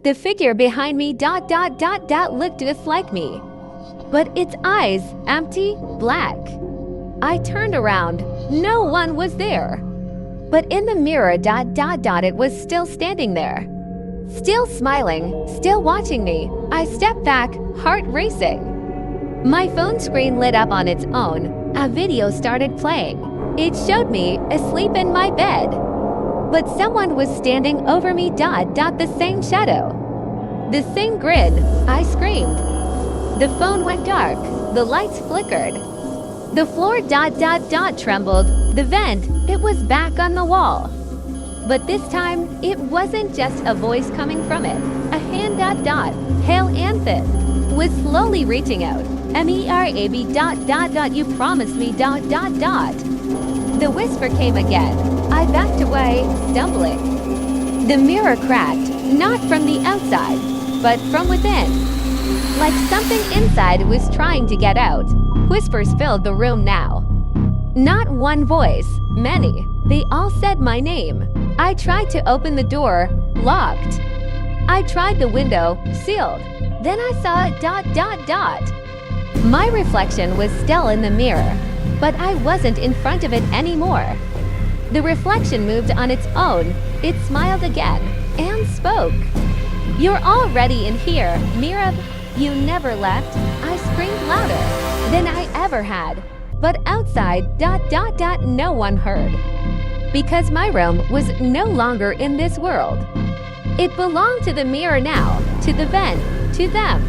The figure behind me looked just like me, but its eyes empty, black. I turned around. No one was there. But in the mirror it was still standing there. Still smiling, still watching me. I stepped back, heart racing. My phone screen lit up on its own. A video started playing. It showed me asleep in my bed. But someone was standing over me the same shadow. The same grid. I screamed. The phone went dark. The lights flickered. The floor trembled. The vent, it was back on the wall. But this time, it wasn't just a voice coming from it. A hand pale and thin, was slowly reaching out. MERAB you promised me The whisper came again. I backed away, stumbling. The mirror cracked, not from the outside, but from within. Like something inside was trying to get out. Whispers filled the room now. Not one voice, many. They all said my name. I tried to open the door, locked. I tried the window, sealed. Then I saw My reflection was still in the mirror, but I wasn't in front of it anymore. The reflection moved on its own. It smiled again and spoke. You're already in here, Mirab. You never left. I screamed louder than I ever had. But outside, no one heard. Because my room was no longer in this world. It belonged to the mirror now, to the vent, to them.